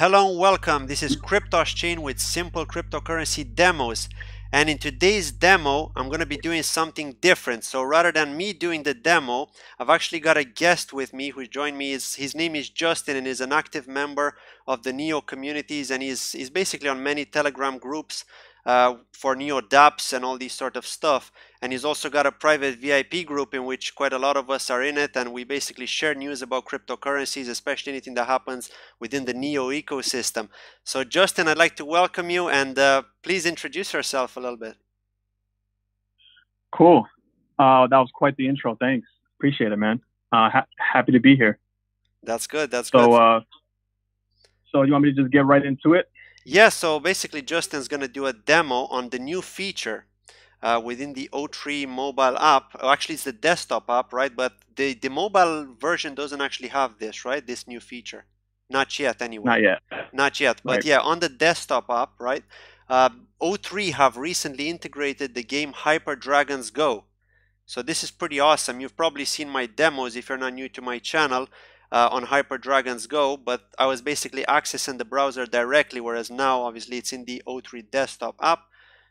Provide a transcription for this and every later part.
Hello and welcome. This is CryptoSchain with simple cryptocurrency demos. And in today's demo, I'm going to be doing something different. So rather than me doing the demo, I've actually got a guest with me who joined me. His name is Justin and is an active member of the Neo communities. And he's basically on many Telegram groups for Neo dApps and all these sort of stuff. And he's also got a private VIP group in which quite a lot of us are in it. And we basically share news about cryptocurrencies, especially anything that happens within the Neo ecosystem. So Justin, I'd like to welcome you and please introduce yourself a little bit. Cool. That was quite the intro. Thanks. Appreciate it, man. Happy to be here. That's good. That's good. So you want me to just get right into it? Yeah, so basically Justin's going to do a demo on the new feature within the O3 mobile app. Oh, actually, it's the desktop app, right? But the mobile version doesn't actually have this, right? This new feature. Not yet, anyway. Not yet. Not yet. But right. Yeah, on the desktop app, right? O3 have recently integrated the game HyperDragons Go. So this is pretty awesome. You've probably seen my demos if you're not new to my channel on HyperDragons Go, but I was basically accessing the browser directly, whereas now obviously it's in the O3 desktop app.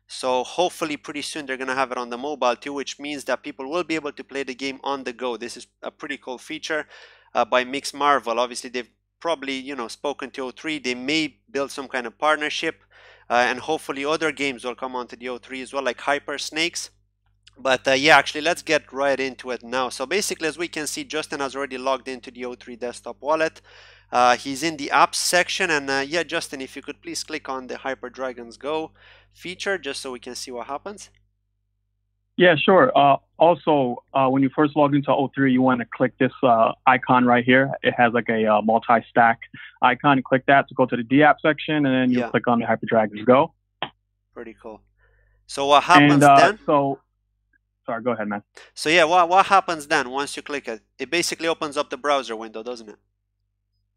So hopefully pretty soon they're going to have it on the mobile too, which means that people will be able to play the game on the go. This is a pretty cool feature by MixMarvel. Obviously they've probably spoken to O3. They may build some kind of partnership and hopefully other games will come onto the O3 as well, like Hyper Snakes. But yeah, actually, let's get right into it now. So basically, as we can see, Justin has already logged into the O3 desktop wallet. He's in the apps section. And yeah, Justin, if you could please click on the HyperDragons Go feature just so we can see what happens. Yeah, sure. Also, when you first log into O3, you want to click this icon right here. It has like a multi-stack icon. Click that to go to the dApp section, and then you click on the HyperDragons Go. Pretty cool. So what happens then? Sorry, go ahead, man. So yeah, what happens then once you click it? It basically opens up the browser window, doesn't it?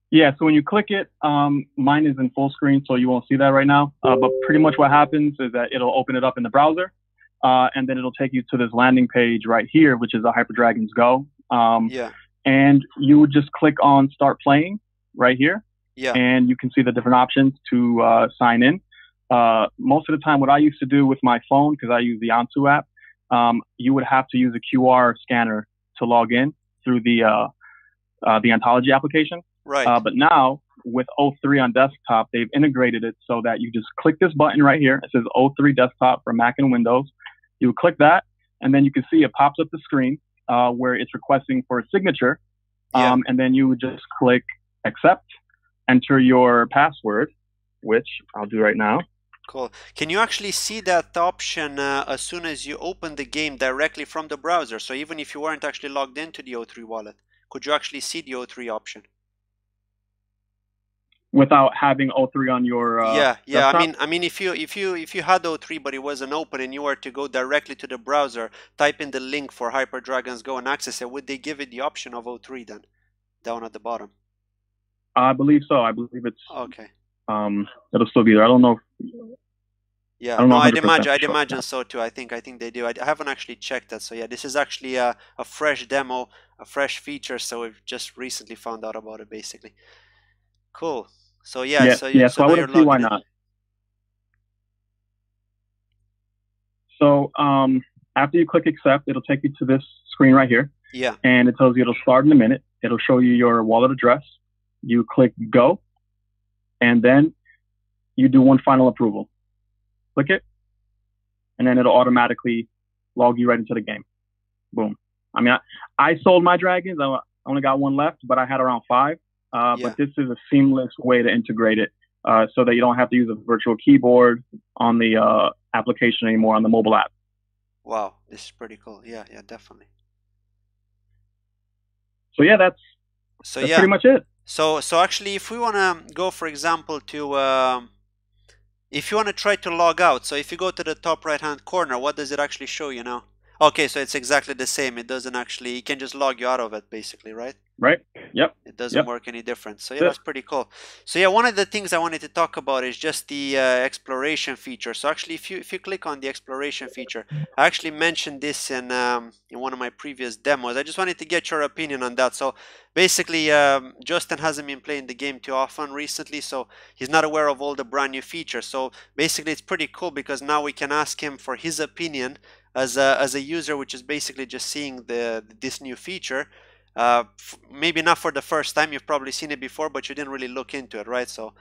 Yeah, so when you click it, mine is in full screen, so you won't see that right now. But pretty much what happens is that it'll open it up in the browser, and then it'll take you to this landing page right here, which is the HyperDragons Go. And you would just click on Start Playing right here, and you can see the different options to sign in. Most of the time, what I used to do with my phone, because I use the Onto app, you would have to use a QR scanner to log in through the Ontology application. Right. But now with O3 on desktop, they've integrated it so that you just click this button right here. It says O3 desktop for Mac and Windows. You click that, and then you can see it pops up the screen where it's requesting for a signature. And then you would just click accept, enter your password, which I'll do right now. Cool. Can you actually see that option as soon as you open the game directly from the browser? So even if you weren't actually logged into the O3 wallet, could you actually see the O3 option? Without having O3 on your desktop? I mean if you had O3 but it wasn't open and you were to go directly to the browser, type in the link for HyperDragons Go and access it, would they give it the option of O3 then? Down at the bottom. I believe so. I believe it's okay. It'll still be there. I don't know. Yeah, no, I'd imagine so too. I think they do. I haven't actually checked that. So yeah, this is actually a fresh demo, a fresh feature. So we've just recently found out about it, basically. Cool. So yeah, so I wouldn't see why not. So after you click accept, it'll take you to this screen right here. Yeah. And it tells you it'll start in a minute. It'll show you your wallet address. You click go, and then you do one final approval. Click it, and then it'll automatically log you right into the game. Boom. I mean, I sold my dragons. I only got one left, but I had around 5. But this is a seamless way to integrate it so that you don't have to use a virtual keyboard on the application anymore on the mobile app. Wow, this is pretty cool. Yeah, definitely. So yeah, that's pretty much it. So actually, if we want to go, for example, to if you want to try to log out, so if you go to the top right hand corner, what does it actually show you now? Okay, so it's exactly the same. It doesn't actually, it can just log you out of it basically, right? Right? Yep. It doesn't Yep. work any different. So yeah, That's that's pretty cool. So yeah, one of the things I wanted to talk about is just the exploration feature. So actually, if you click on the exploration feature, I actually mentioned this in one of my previous demos. I just wanted to get your opinion on that. So basically, Justin hasn't been playing the game too often recently, so he's not aware of all the brand new features. So basically, it's pretty cool because now we can ask him for his opinion as a user, which is basically just seeing this new feature. Maybe not for the first time, you've probably seen it before, but you didn't really look into it, right? So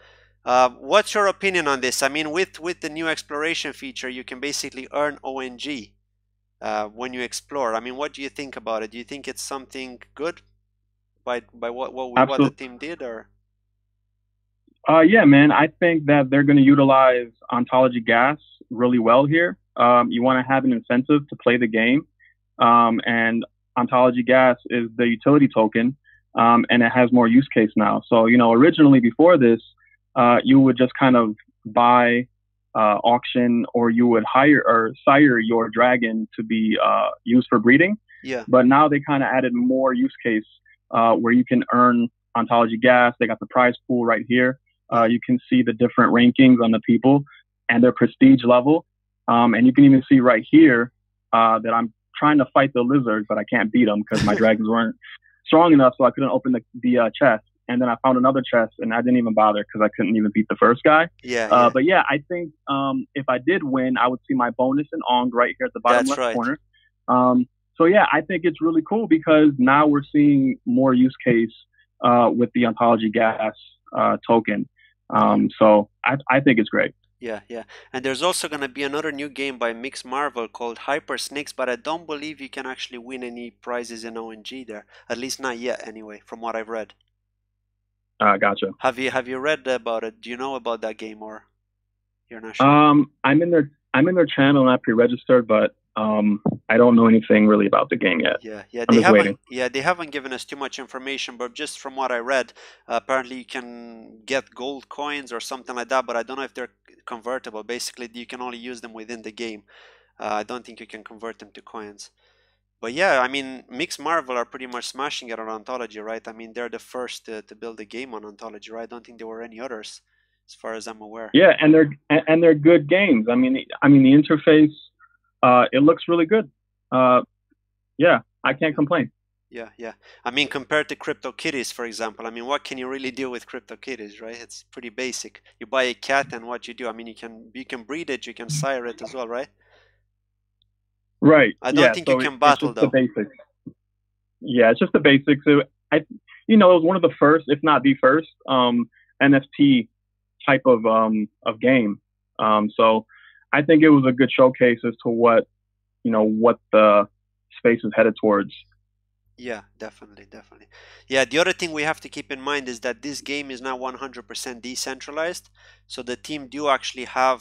what's your opinion on this? I mean, with the new exploration feature, you can basically earn ONG when you explore. I mean, what do you think about it? Do you think it's something good by what the absolutely. team did, or? Yeah, man. I think that they're going to utilize Ontology Gas really well here. You want to have an incentive to play the game, and Ontology Gas is the utility token, and it has more use case now. So, originally before this, you would just kind of buy, auction, or you would hire or sire your dragon to be used for breeding. Yeah. But now they kind of added more use case where you can earn Ontology Gas. They got the prize pool right here. You can see the different rankings on the people and their prestige level. And you can even see right here that I'm trying to fight the lizard, but I can't beat them because my dragons weren't strong enough, so I couldn't open the chest. And then I found another chest, and I didn't even bother because I couldn't even beat the first guy. Yeah. But yeah, I think if I did win, I would see my bonus in Ong right here at the bottom That's left right. corner. So yeah, I think it's really cool because now we're seeing more use case with the Ontology Gas token. So I think it's great. Yeah. And there's also going to be another new game by MixMarvel called Hyper Snakes, but I don't believe you can actually win any prizes in ONG there. At least not yet, anyway, from what I've read. Gotcha. Have you read about it? Do you know about that game, or you're not sure? I'm in their channel and I pre-registered, but I don't know anything really about the game yet. Yeah. I'm just waiting. They haven't given us too much information, but just from what I read, apparently you can get gold coins or something like that, but I don't know if they're convertible. Basically, you can only use them within the game. I don't think you can convert them to coins. But yeah, I mean, MixMarvel are pretty much smashing it on Ontology, right? I mean, they're the first to build a game on Ontology, right? I don't think there were any others, as far as I'm aware. Yeah, and they're good games. I mean, the interface, it looks really good. Yeah, I can't complain. Yeah. I mean, compared to CryptoKitties, for example, I mean, what can you really do with CryptoKitties, right? It's pretty basic. You buy a cat, and what you do, I mean, you can breed it, you can sire it as well, right? Right. I don't Yeah. think you So can it's battle just the though. basics. Yeah, it's just the basics. It was one of the first, if not the first, NFT type of game. So I think it was a good showcase as to what the space is headed towards. Yeah, definitely. Yeah, the other thing we have to keep in mind is that this game is now 100% decentralized. So the team do actually have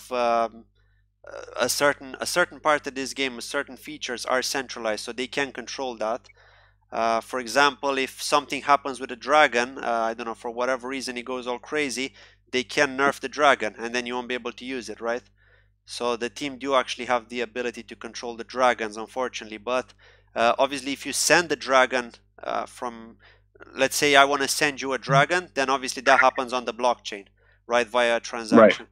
a certain part of this game, certain features are centralized, so they can control that. For example, if something happens with a dragon, I don't know, for whatever reason it goes all crazy, they can nerf the dragon, and then you won't be able to use it, right? So the team do actually have the ability to control the dragons, unfortunately. But obviously, if you send the dragon from, let's say I want to send you a dragon, then obviously that happens on the blockchain, right, via a Right. transaction.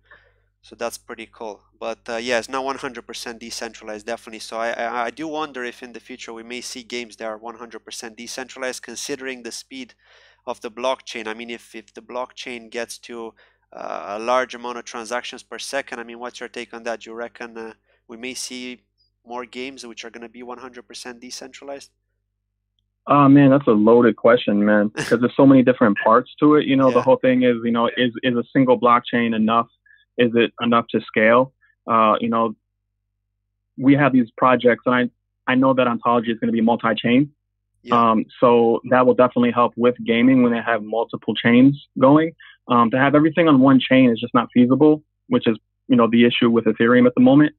So that's pretty cool. But yeah, it's not 100% decentralized, definitely. So I do wonder if in the future we may see games that are 100% decentralized, considering the speed of the blockchain. I mean, if the blockchain gets to a large amount of transactions per second, I mean, what's your take on that? Do you reckon we may see more games which are going to be 100% decentralized? Oh man, that's a loaded question, man, because there's so many different parts to it. The Yeah. whole thing is, is a single blockchain enough? Is it enough to scale? We have these projects, and I know that Ontology is going to be multi-chain. Yeah. So that will definitely help with gaming when they have multiple chains going. To have everything on one chain is just not feasible, which is, the issue with Ethereum at the moment.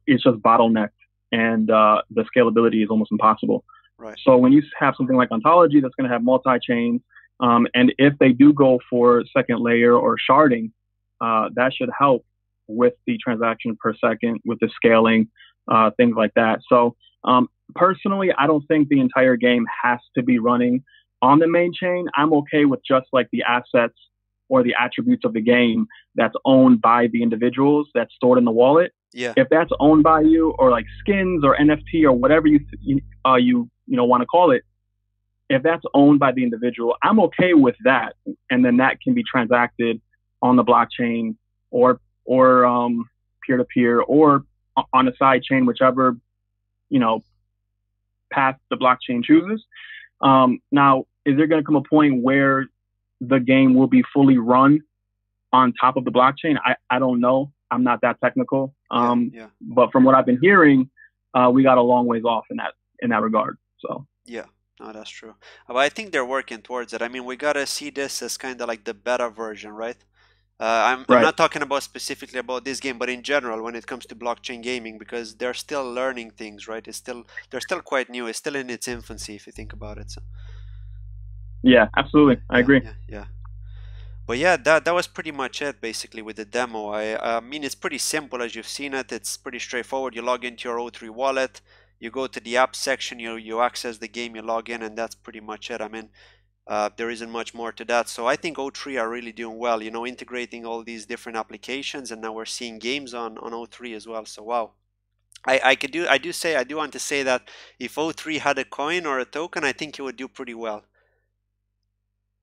It's just bottlenecked, and the scalability is almost impossible. Right. So when you have something like Ontology that's going to have multi-chains, and if they do go for second layer or sharding, that should help with the transaction per second, with the scaling. things like that. So personally, I don't think the entire game has to be running on the main chain. I'm okay with just like the assets or the attributes of the game that's owned by the individuals that's stored in the wallet. Yeah. If that's owned by you, or like skins or NFT or whatever you want to call it, if that's owned by the individual, I'm okay with that, and then that can be transacted on the blockchain or peer to peer or on a side chain, whichever path the blockchain chooses. Now, is there going to come a point where the game will be fully run on top of the blockchain? I don't know. I'm not that technical. But from what I've been hearing, we got a long ways off in that regard. So yeah. No, that's true. But I think they're working towards it. I mean, we gotta see this as kind of like the beta version, right? I'm not talking about specifically about this game, but in general when it comes to blockchain gaming, because they're still learning things, right? They're still quite new. It's still in its infancy if you think about it. So. Yeah, absolutely. I agree. Yeah. But yeah, that was pretty much it basically with the demo. I mean, it's pretty simple as you've seen it. It's pretty straightforward. You log into your O3 wallet, you go to the app section, you access the game, you log in, and that's pretty much it. I mean, there isn't much more to that. So I think O3 are really doing well, integrating all these different applications, and now we're seeing games on O3 as well. So wow. I do want to say that if O3 had a coin or a token, I think it would do pretty well.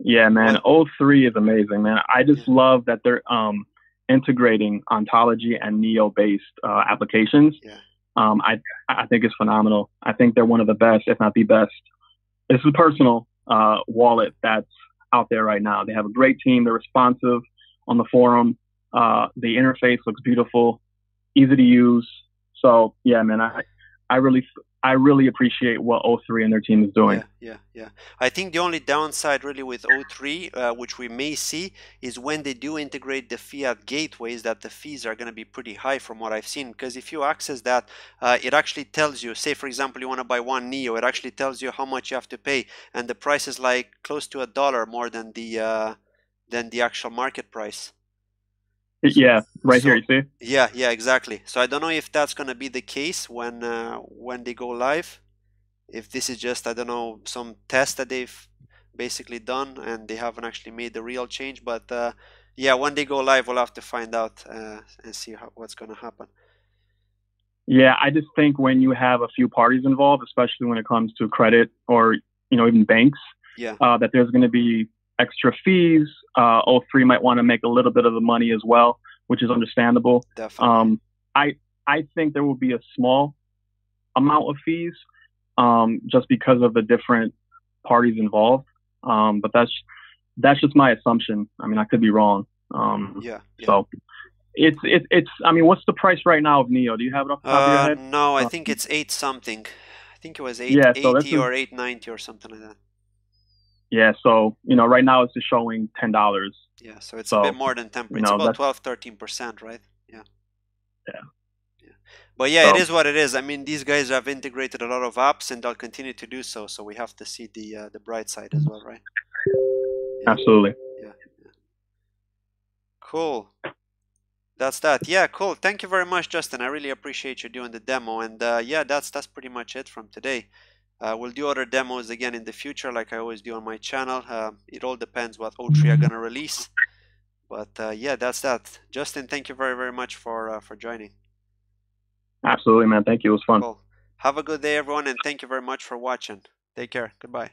Yeah, man. O3 is amazing, man. I just love that they're integrating Ontology and Neo-based applications. Yeah. I think it's phenomenal. I think they're one of the best, if not the best. This is a personal wallet that's out there right now. They have a great team. They're responsive on the forum. The interface looks beautiful, easy to use. So yeah, man, I really appreciate what O3 and their team is doing. Yeah. I think the only downside really with O3, which we may see, is when they do integrate the fiat gateways, that the fees are going to be pretty high from what I've seen. Because if you access that, it actually tells you, say for example, you want to buy one Neo, it actually tells you how much you have to pay, and the price is like close to $1 more than the actual market price. Yeah, here, you see? Yeah, exactly. So I don't know if that's going to be the case when they go live. If this is just, I don't know, some test that they've basically done and they haven't actually made the real change. But yeah, when they go live, we'll have to find out and see what's going to happen. Yeah, I just think when you have a few parties involved, especially when it comes to credit or even banks, that there's going to be extra fees. O3 might want to make a little bit of the money as well, which is understandable. Definitely. I think there will be a small amount of fees, just because of the different parties involved. But that's just my assumption. I mean, I could be wrong. So it's. I mean, what's the price right now of Neo? Do you have it off the top of your head? No, I think it's 8 something. I think it was 880 or 890 or something like that. Yeah, so right now it's just showing $10. Yeah, so it's a bit more than 10%. It's about 12-13%, right? Yeah. But yeah, it is what it is. I mean, these guys have integrated a lot of apps, and they'll continue to do so. So we have to see the bright side as well, right? Absolutely. Yeah. Cool. That's that. Yeah, cool. Thank you very much, Justin. I really appreciate you doing the demo. And yeah, that's pretty much it from today. We'll do other demos again in the future, like I always do on my channel. It all depends what O3 are gonna release. But yeah, that's that. Justin, thank you very, very much for joining. Absolutely, man. Thank you. It was fun. Cool. Have a good day, everyone, and thank you very much for watching. Take care. Goodbye.